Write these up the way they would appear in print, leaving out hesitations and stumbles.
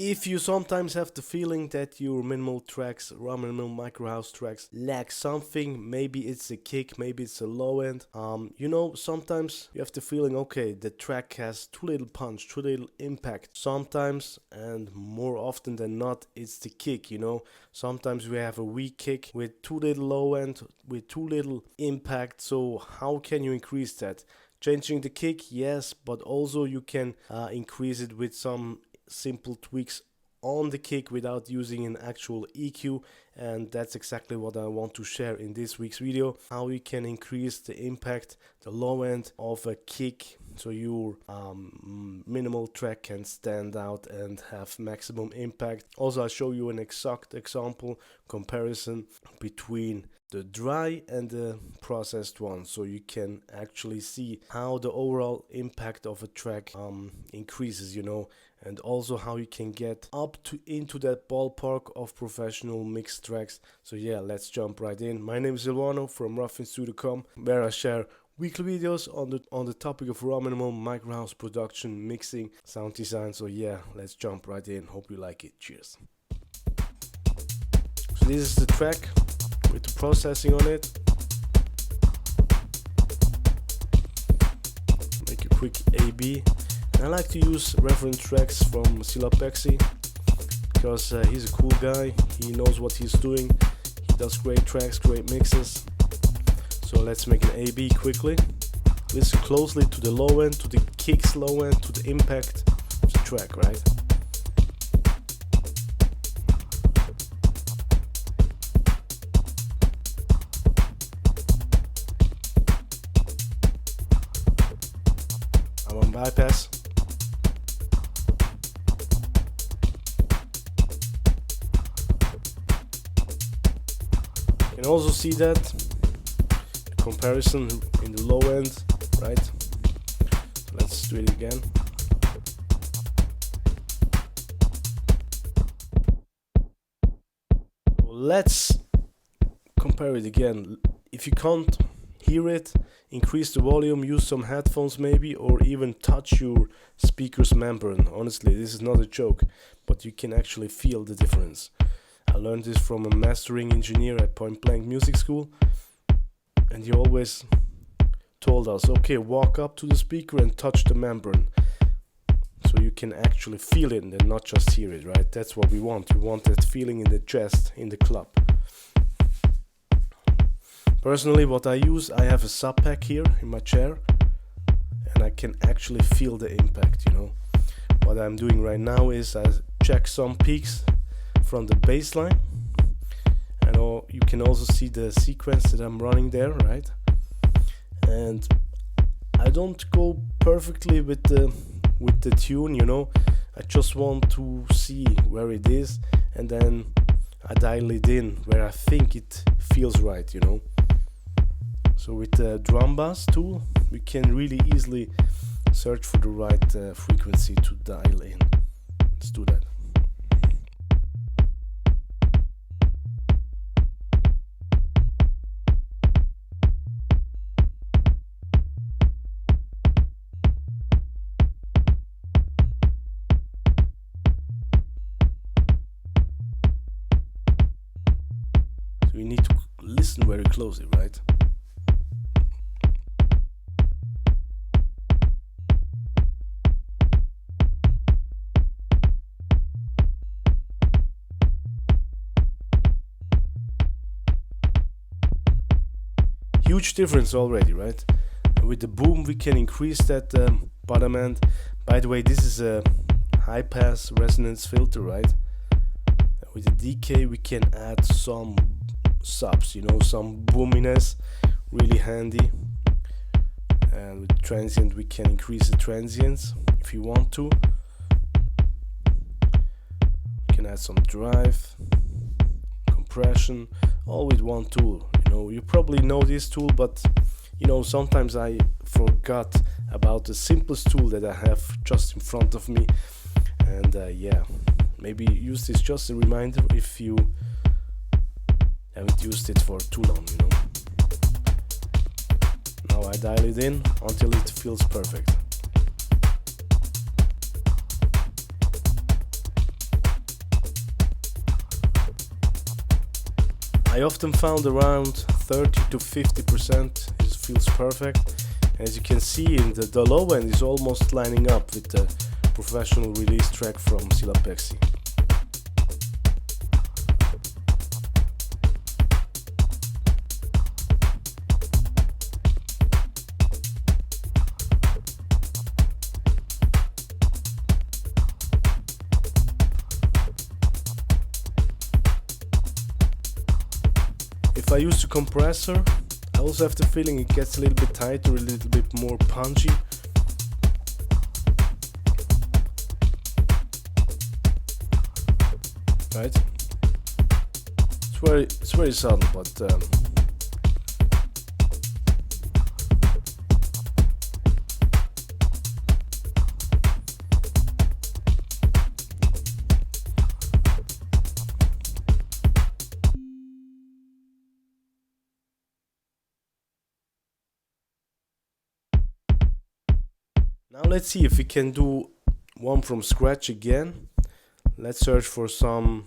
If you sometimes have the feeling that your minimal tracks, minimal micro house tracks lack something, maybe it's a kick, maybe it's a low end. Sometimes you have the feeling, okay, the track has too little punch, too little impact. Sometimes, and more often than not, it's the kick. Sometimes we have a weak kick with too little low end, with too little impact. So how can you increase that? Changing the kick, yes, but also you can increase it with some simple tweaks on the kick without using an actual EQ, and that's exactly what I want to share in this week's video, how you can increase the impact, the low end of a kick, so your minimal track can stand out and have maximum impact. Also, I'll show you an exact example comparison between the dry and the processed one, so you can actually see how the overall impact of a track increases, and also how you can get up to into that ballpark of professional mixed tracks. So yeah, let's jump right in. My name is Silvano from roughins2.com, where I share weekly videos on the topic of raw minimal micro house production, mixing, sound design. So yeah, let's jump right in. Hope you like it. Cheers. So this is the track with the processing on it. Make a quick A/B. I like to use reference tracks from Subpac I because he's a cool guy. He knows what he's doing. He does great tracks, great mixes. So let's make an A/B quickly. Listen closely to the low end, to the kicks low end, to the impact of the track, right? I'm on bypass. You can also see that the comparison in the low end, right? So let's do it again. So let's compare it again. If you can't hear it, increase the volume, use some headphones maybe, or even touch your speaker's membrane. Honestly, this is not a joke, but you can actually feel the difference. I learned this from a mastering engineer at Point Blank Music School, and he always told us, okay, walk up to the speaker and touch the membrane, so you can actually feel it and not just hear it, right? That's what we want. We want that feeling in the chest, in the club. Personally, what I use, I have a Subpac here in my chair, and I can actually feel the impact, What I'm doing right now is I check some peaks from the bass line, and you can also see the sequence that I'm running there, right? And I don't go perfectly with the tune, I just want to see where it is, and then I dial it in where I think it feels right, So with the drum bass tool, we can really easily search for the right frequency to dial in. Let's do that. So you need to listen very closely, right? Huge difference already, right? With the boom we can increase that bottom end. By the way, this is a high pass resonance filter, right? With the decay we can add some subs, some boominess, really handy. And with transient we can increase the transients if you want to. We can add some drive, compression, all with one tool. You probably know this tool, but sometimes I forgot about the simplest tool that I have just in front of me. And yeah, maybe use this just a reminder if you haven't used it for too long. Now I dial it in until it feels perfect. I often found around 30 to 50% it feels perfect. As you can see, in the low end is almost lining up with the professional release track from Subpac I. If I use the compressor, I also have the feeling it gets a little bit tighter, a little bit more punchy. Right? It's very subtle, but now let's see if we can do one from scratch again. Let's search for some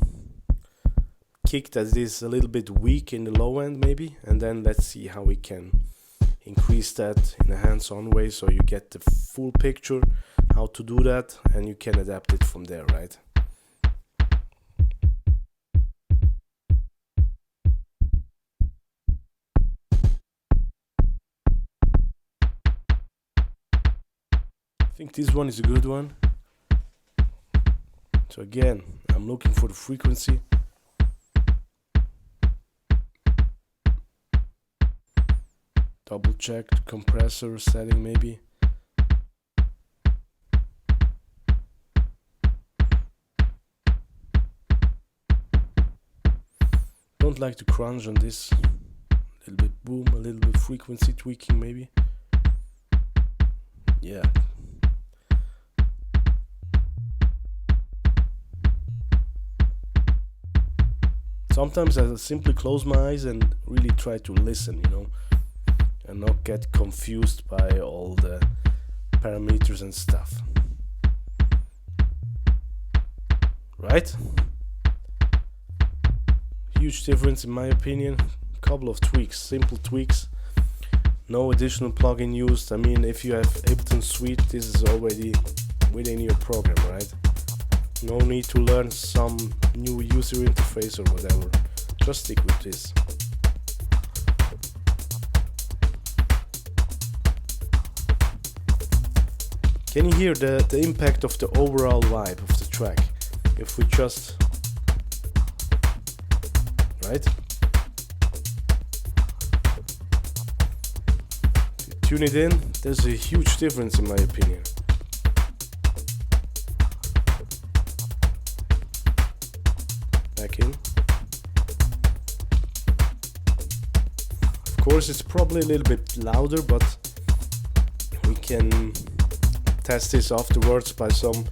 kick that is a little bit weak in the low end maybe, and then let's see how we can increase that in a hands-on way so you get the full picture how to do that, and you can adapt it from there, right? I think this one is a good one. So again, I'm looking for the frequency. Double check the compressor setting maybe. Don't like the crunch on this. A little bit boom, a little bit frequency tweaking maybe. Yeah. Sometimes I simply close my eyes and really try to listen, you know, and not get confused by all the parameters and stuff. Right? Huge difference in my opinion. Couple of tweaks, simple tweaks. No additional plugin used. I mean, if you have Ableton Suite, this is already within your program, right? No need to learn some new user interface or whatever. Just stick with this. Can you hear the impact of the overall vibe of the track? If we just... right? Tune it in, there's a huge difference in my opinion. Back in. Of course it's probably a little bit louder, but we can test this afterwards by some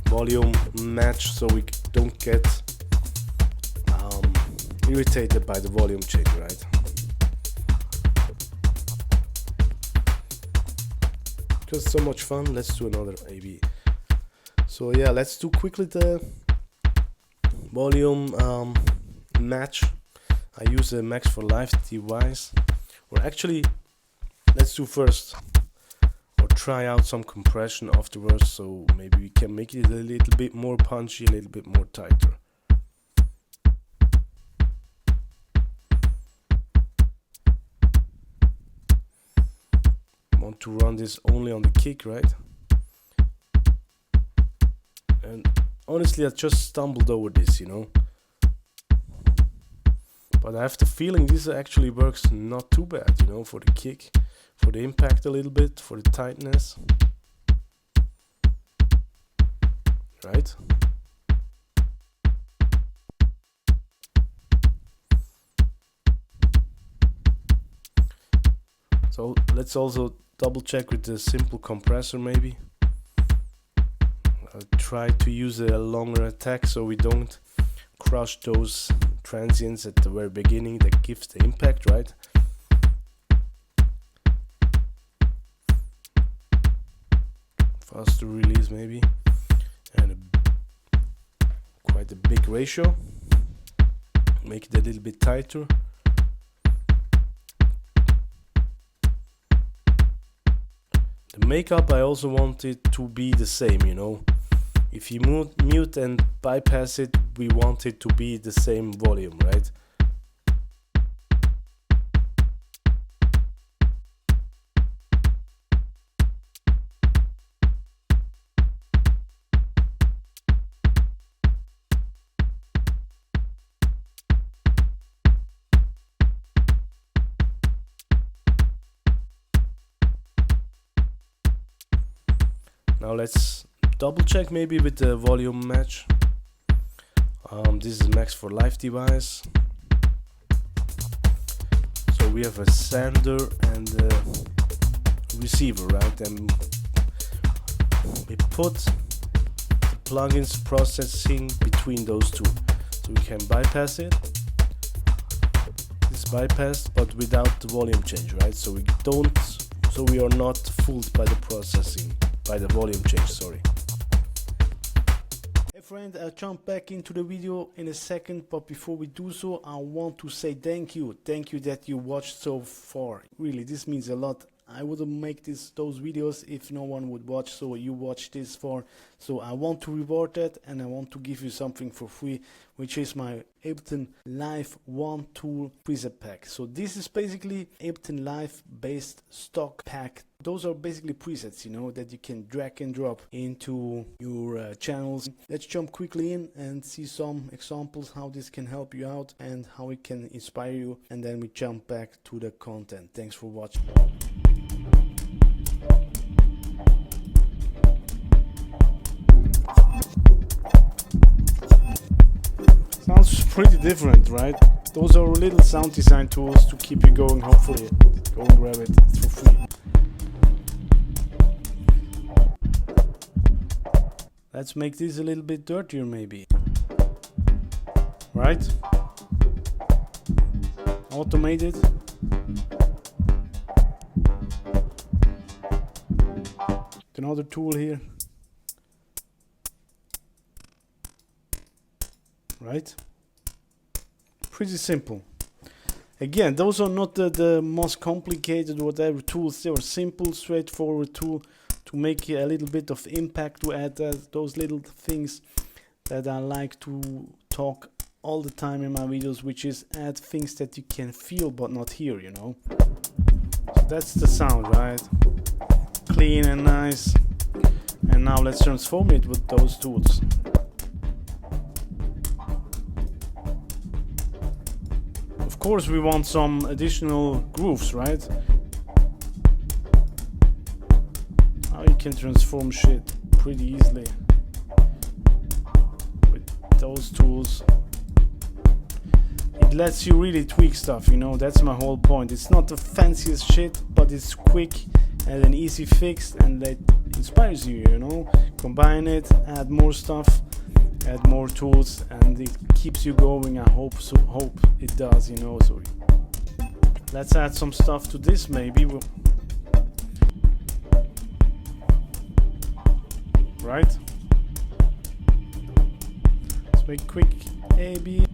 volume match so we don't get irritated by the volume change, right? Because it's so much fun, let's do another AB. So yeah, let's do quickly the volume match. I use a Max for Live device. Or actually, let's do first, or try out some compression afterwards, so maybe we can make it a little bit more punchy, a little bit more tighter. Want to run this only on the kick, right? And honestly, I just stumbled over this, you know. But I have the feeling this actually works not too bad, you know, for the kick, for the impact a little bit, for the tightness. Right? So let's also double check with the simple compressor maybe. I'll try to use a longer attack so we don't crush those transients at the very beginning that gives the impact, right? Faster release maybe, and quite a big ratio. make it a little bit tighter. The makeup, I also want it to be the same, you know. If you mute and bypass it, we want it to be the same volume, right? Now let's double check maybe with the volume match. This is max for live device. So we have a sender and a receiver, right? And we put the plugins processing between those two. So we can bypass it. It's bypassed, but without the volume change, right? So we are not fooled by the processing. By the volume change, sorry. Hey friend, I'll jump back into the video in a second, but before we do so, I want to say thank you. Thank you that you watched so far. Really, this means a lot. I wouldn't make those videos if no one would watch, so you watched this far. So I want to reward that, and I want to give you something for free, which is my Ableton Live One Tool preset pack. So this is basically Ableton Live based stock pack. Those are basically presets, you know, that you can drag and drop into your channels. Let's jump quickly in and see some examples how this can help you out and how it can inspire you, and then we jump back to the content. Thanks for watching. Sounds pretty different, right? Those are little sound design tools to keep you going, hopefully. Go and grab it, it's for free. Let's make this a little bit dirtier maybe. Right? Automated. Another tool here. Right? Pretty simple. Again, those are not the most complicated whatever tools. They are simple, straightforward tool to make a little bit of impact, to add those little things that I like to talk all the time in my videos, which is add things that you can feel but not hear, you know. So that's the sound, right? Clean and nice. And now let's transform it with those tools. Of course we want some additional grooves, right? Now you can transform shit pretty easily with those tools. It lets you really tweak stuff, you know, that's my whole point. It's not the fanciest shit, but it's quick and an easy fix, and that inspires you, you know. Combine it, add more stuff, add more tools, and it keeps you going. I hope it does, you know. So let's add some stuff to this maybe. Right? Let's make quick A-B.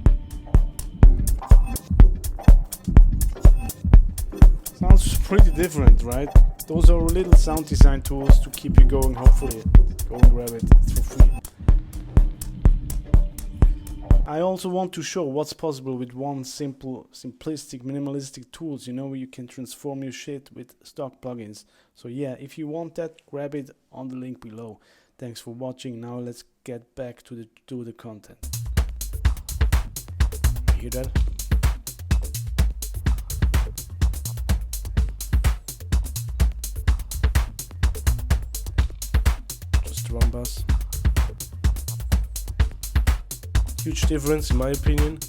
Sounds pretty different, right? Those are little sound design tools to keep you going, hopefully. Go and grab it, it's for free. I also want to show what's possible with one simplistic, minimalistic tools, you know, where you can transform your shit with stock plugins. So yeah, if you want that, grab it on the link below. Thanks for watching. Now let's get back to the content. Hear that? Just drum bass. Huge difference in my opinion.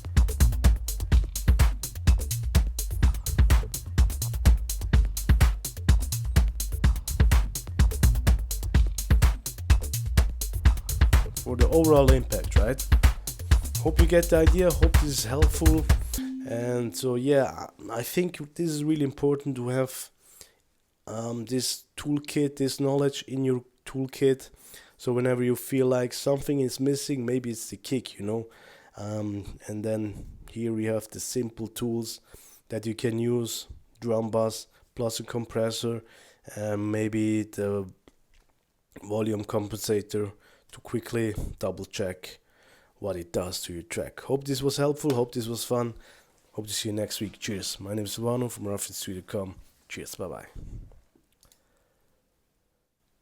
For the overall impact, right? Hope you get the idea, hope this is helpful. And so yeah, I think this is really important to have this toolkit, this knowledge in your toolkit. So whenever you feel like something is missing, maybe it's the kick, you know, and then Here we have the simple tools that you can use, drum bus plus a compressor, and maybe the volume compensator to quickly double check what it does to your track. Hope this was helpful, hope this was fun. Hope to see you next week. Cheers. My name is Vano from roughitstudio.com. Cheers, bye bye.